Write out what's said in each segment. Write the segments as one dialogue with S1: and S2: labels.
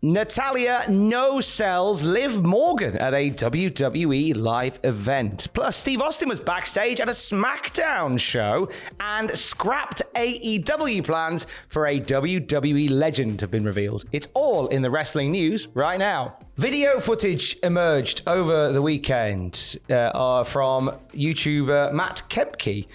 S1: Natalya no-sells Liv Morgan at a WWE live event. Plus, Steve Austin was backstage at a SmackDown show and scrapped AEW plans for a WWE legend have been revealed. It's all in the wrestling news right now. Video footage emerged over the weekend from YouTuber Matt Kempke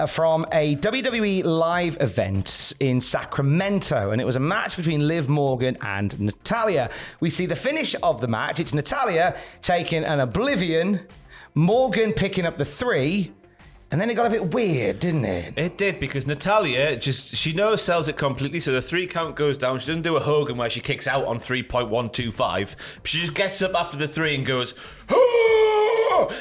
S1: from a WWE live event in Sacramento, and it was a match between Liv Morgan and Natalya. We see the finish of the match. It's Natalya taking an oblivion, Morgan picking up the 3, and then it got a bit weird, didn't it?
S2: It did, because Natalya she no-sells it completely, so the 3 count goes down. She doesn't do a Hogan where she kicks out on 3.125. She just gets up after the 3 and goes,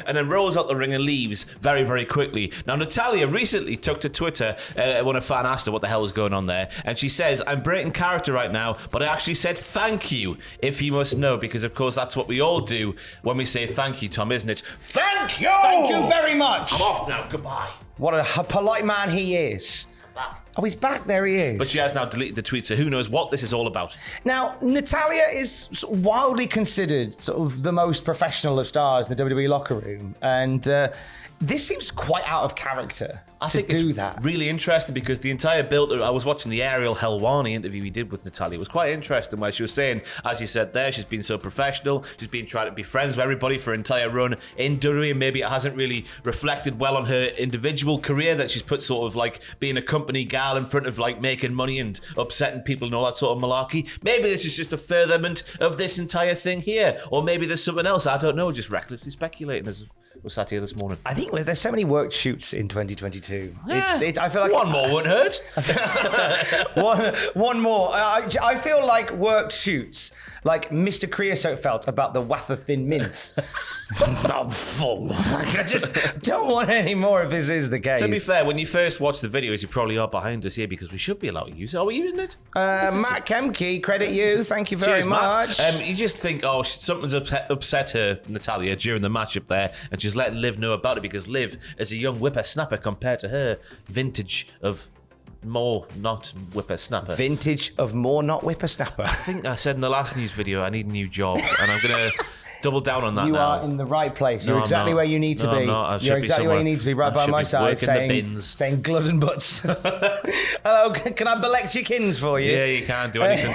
S2: and then rolls out the ring and leaves very, very quickly. Now, Natalya recently took to Twitter when a fan asked her what the hell was going on there, and she says, I'm breaking character right now, but I actually said thank you, if you must know, because, of course, that's what we all do when we say thank you, Tom, isn't it? Thank you!
S1: Thank you very much!
S2: I'm off now, goodbye.
S1: What a polite man he is. Oh, he's back. There he is.
S2: But she has now deleted the tweet, so who knows what this is all about.
S1: Now, Natalya is wildly considered sort of the most professional of stars in the WWE locker room. And this seems quite out of character to do that.
S2: Really interesting, because the entire build, I was watching the Ariel Helwani interview he did with Natalya. It was quite interesting, where she was saying, as you said there, she's been so professional, she's been trying to be friends with everybody for an entire run in WWE, and maybe it hasn't really reflected well on her individual career, that she's put sort of like being a company gal in front of like making money and upsetting people and all that sort of malarkey. Maybe this is just a furtherment of this entire thing here, or maybe there's something else. I don't know, just recklessly speculating as we sat here this morning.
S1: I think there's so many worked shoots in 2022.
S2: Yeah.
S1: I feel like
S2: one more wouldn't hurt.
S1: one more. I feel like worked shoots, like Mr. Creosote felt about the wafer thin mints. I'm full. I just don't want any more if this is the case.
S2: To be fair, when you first watch the videos, you probably are behind us here, because we should be allowed to use it. Are we using it?
S1: Matt Kempke, credit you. Thank you very much.
S2: You just think, something's upset her, Natalya, during the matchup there, and she's letting Liv know about it, because Liv is a young whippersnapper compared to her vintage of more not whippersnapper.
S1: Vintage of more not whippersnapper.
S2: I think I said in the last news video I need a new job, and I'm going to double down on that.
S1: You
S2: now.
S1: are in the right place. You're exactly where you need to be. You're exactly where you need to be, right by my side, saying glud and butts. Hello, can I belectukins for you?
S2: Yeah, you can do anything.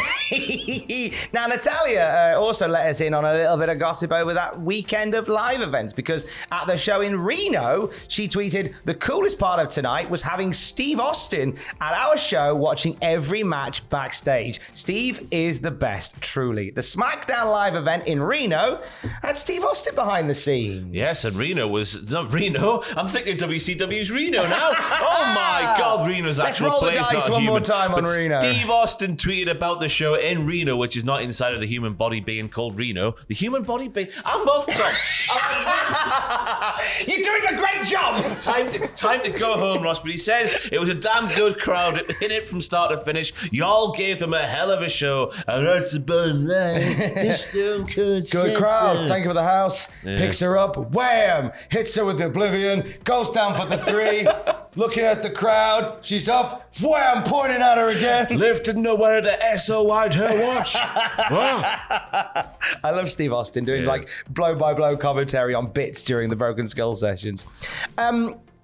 S1: Now, Natalya also let us in on a little bit of gossip over that weekend of live events, because at the show in Reno, she tweeted, the coolest part of tonight was having Steve Austin at our show watching every match backstage. Steve is the best, truly. The SmackDown live event in Reno had Steve Austin behind the scenes.
S2: Yes, and Reno was not Reno. I'm thinking WCW's Reno now. Oh my God, Reno's actual place.
S1: Let's roll the dice one more time on Reno.
S2: Steve Austin tweeted about the show in Reno, which is not inside of the human body being called Reno. The human body being. I'm off top.
S1: You're doing a great job.
S2: It's time to go home, Ross. But he says it was a damn good crowd in it from start to finish. Y'all gave them a hell of a show, and that's the bottom line. It's still good
S1: crowd. Thank you for the house. Yeah. Picks her up. Wham! Hits her with the oblivion. Goes down for the 3. Looking at the crowd. She's up. Wham! Pointing at her again.
S2: Liv didn't know whether to SOI'd her watch.
S1: I love Steve Austin doing like blow-by-blow commentary on bits during the Broken Skull sessions.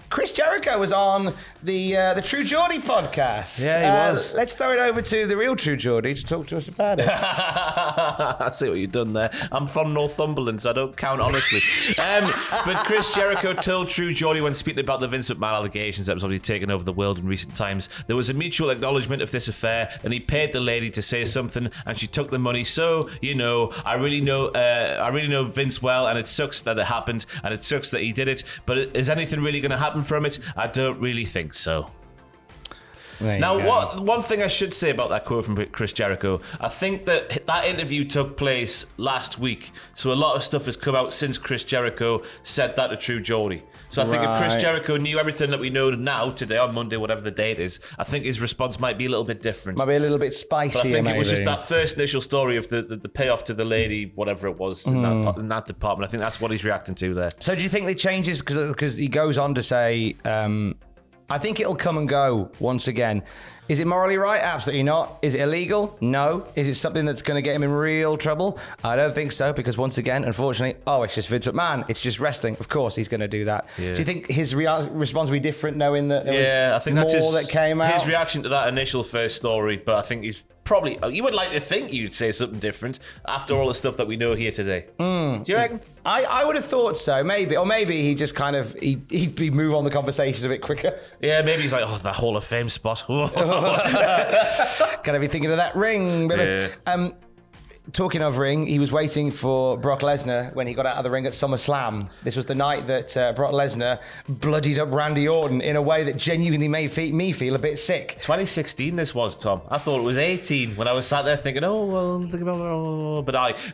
S1: Chris Jericho was on the True Geordie podcast.
S2: Yeah, he was.
S1: Let's throw it over to the real True Geordie to talk to us about it.
S2: I see what you've done there. I'm from Northumberland, so I don't count honestly. But Chris Jericho told True Geordie, when speaking about the Vince McMahon allegations that was obviously taken over the world in recent times, there was a mutual acknowledgement of this affair, and he paid the lady to say something, and she took the money. So, I really know Vince well, and it sucks that it happened, and it sucks that he did it. But is anything really going to happen from it? I don't really think so. Now, one thing I should say about that quote from Chris Jericho, I think that interview took place last week, so a lot of stuff has come out since Chris Jericho said that to True Geordie. So I think if Chris Jericho knew everything that we know now, today, on Monday, whatever the date is, I think his response might be a little bit different.
S1: Might be a little bit spicier,
S2: but I think it was just that first initial story of the payoff to the lady, whatever it was, in that department. I think that's what he's reacting to there.
S1: So do you think the changes, because he goes on to say... I think it'll come and go once again. Is it morally right? Absolutely not. Is it illegal? No. Is it something that's going to get him in real trouble? I don't think so, because once again, unfortunately, it's just Vince McMahon. It's just wrestling. Of course he's going to do that. Yeah. Do you think his response will be different knowing that there was more that came out?
S2: His reaction to that initial first story, but I think he's probably... You would like to think you'd say something different after all the stuff that we know here today. Do you reckon?
S1: I would have thought so, maybe. Or maybe he just kind of... He'd move on the conversations a bit quicker.
S2: Yeah, maybe he's like, that Hall of Fame spot.
S1: Gotta be thinking of that ring, baby. Yeah. Talking of ring, he was waiting for Brock Lesnar when he got out of the ring at SummerSlam. This was the night that Brock Lesnar bloodied up Randy Orton in a way that genuinely made me feel a bit sick.
S2: 2016 this was, Tom. I thought it was 18 when I was sat there thinking,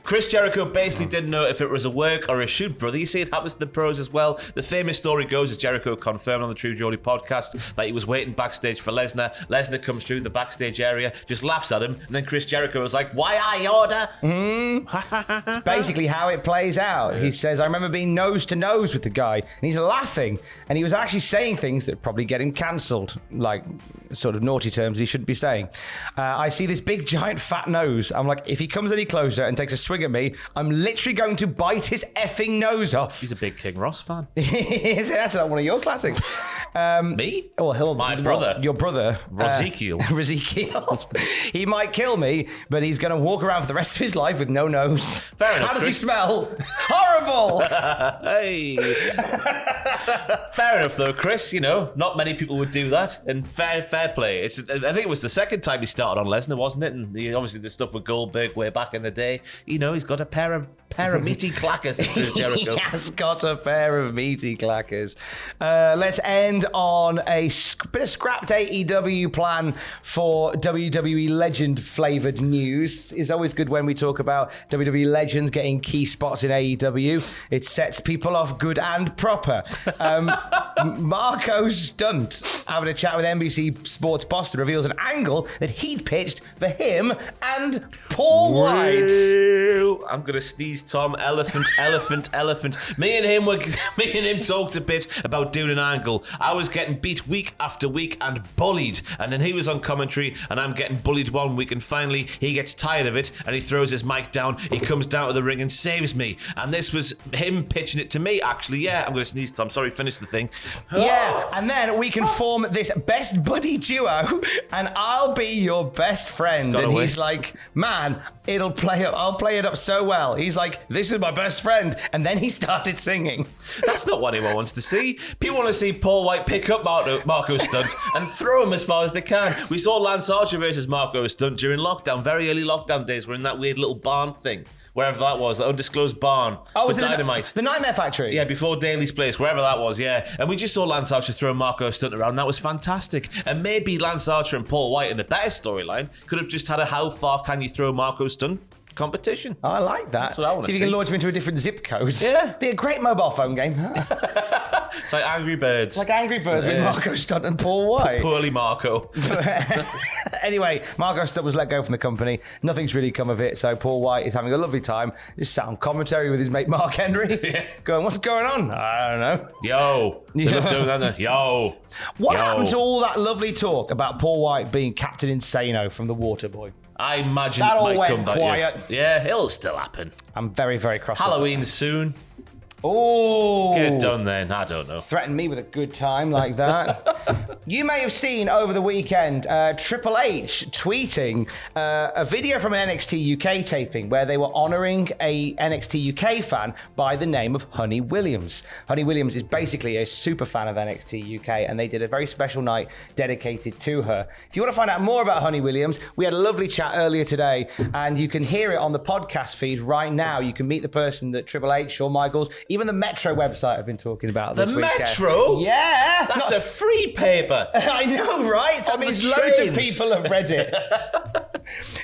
S2: Chris Jericho basically didn't know if it was a work or a shoot, brother. You see it happens to the pros as well. The famous story goes, as Jericho confirmed on the True Geordie podcast, that he was waiting backstage for Lesnar. Lesnar comes through the backstage area, just laughs at him, and then Chris Jericho was like, "Why I order?"
S1: It's basically how it plays out. He says, I remember being nose to nose with the guy, and he's laughing, and he was actually saying things that probably get him cancelled, like sort of naughty terms he shouldn't be saying. I see this big giant fat nose. I'm like, if he comes any closer and takes a swing at me, I'm literally going to bite his effing nose off.
S2: He's a big King Ross fan.
S1: That's not one of your classics.
S2: Me?
S1: Oh,
S2: my brother.
S1: Your brother.
S2: Rosekiel.
S1: He might kill me, but he's going to walk around for the rest of his life with no nose.
S2: Fair enough.
S1: How does he smell? Horrible.
S2: Hey. Fair enough, though, Chris. Not many people would do that. And fair play. I think it was the second time he started on Lesnar, wasn't it? And obviously the stuff with Goldberg way back in the day. He's got a pair of meaty clackers. Jericho.
S1: He has got a pair of meaty clackers. Let's end on a bit of scrapped AEW plan for WWE legend flavored news. It's always good when we talk about WWE legends getting key spots in AEW. It sets people off good and proper. Marco Stunt, having a chat with NBC Sports Boston, reveals an angle that he'd pitched for him and Paul White.
S2: I'm going to sneeze, Tom. Elephant. Me and him talked a bit about doing an angle. I was getting beat week after week and bullied. And then he was on commentary and I'm getting bullied one week, and finally he gets tired of it and he throws his mic down. He comes down to the ring and saves me. And this was him pitching it to me, actually. Yeah, I'm going to sneeze, Tom. Sorry, finish the thing.
S1: Yeah, and then we can form this best buddy duo and I'll be your best friend. And he's like, man, I'll play it up so well. He's like, this is my best friend. And then he started singing.
S2: That's not what anyone wants to see. People want to see Paul White pick up Marco Stunt and throw him as far as they can. We saw Lance Archer versus Marco Stunt during lockdown, very early lockdown days. We're in that weird little barn thing. Wherever that was, the undisclosed barn.
S1: Oh, was it
S2: Dynamite?
S1: The Nightmare Factory?
S2: Yeah, before Daly's Place, wherever that was, yeah. And we just saw Lance Archer throw Marco Stunt around. That was fantastic. And maybe Lance Archer and Paul White in a better storyline could have just had a how far can you throw Marco Stunt competition.
S1: I like that.
S2: That's what I want to see.
S1: See if you can launch him into a different zip code.
S2: Yeah.
S1: Be a great mobile phone game.
S2: It's like Angry Birds.
S1: With Marco Stunt and Paul White.
S2: Poorly Marco.
S1: Anyway, Marco Stunt was let go from the company. Nothing's really come of it, so Paul White is having a lovely time. Just sat on commentary with his mate Mark Henry.
S2: Yeah.
S1: Going, what's going on? I don't know.
S2: Yo. They love doing that. Yo.
S1: What happened to all that lovely talk about Paul White being Captain Insano from The Waterboy?
S2: I imagine
S1: that
S2: it
S1: all
S2: might
S1: went
S2: come back.
S1: Quiet.
S2: Yeah, it'll still happen.
S1: I'm very, very cross.
S2: Halloween soon.
S1: Oh,
S2: get it done then. I don't know.
S1: Threaten me with a good time like that. You may have seen over the weekend Triple H tweeting a video from an NXT UK taping where they were honouring a NXT UK fan by the name of Honey Williams. Honey Williams is basically a super fan of NXT UK, and they did a very special night dedicated to her. If you want to find out more about Honey Williams, we had a lovely chat earlier today, and you can hear it on the podcast feed right now. You can meet the person that Triple H, Shawn Michaels, even the Metro website have been talking about this weekend.
S2: The Metro?
S1: Yeah.
S2: That's a free paper.
S1: I know, right? That means loads of people have read it.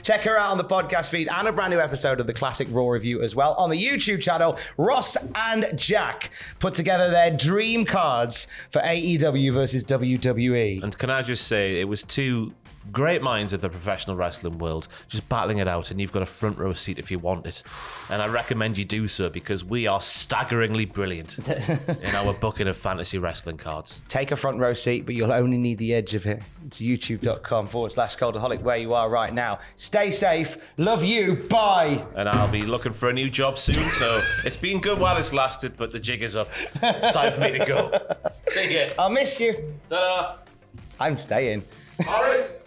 S1: Check her out on the podcast feed and a brand new episode of the Classic Raw Review as well. On the YouTube channel, Ross and Jack put together their dream cards for AEW versus WWE.
S2: And can I just say, it was two great minds of the professional wrestling world just battling it out, and you've got a front row seat if you want it. And I recommend you do so because we are staggeringly brilliant in our booking of fantasy wrestling cards.
S1: Take a front row seat, but you'll only need the edge of it. It's youtube.com/Cultaholic where you are right now. Stay safe. Love you. Bye.
S2: And I'll be looking for a new job soon, so it's been good while it's lasted, but the jig is up. It's time for me to go. See ya.
S1: I'll miss you.
S2: Ta-da.
S1: I'm staying.
S2: Horace.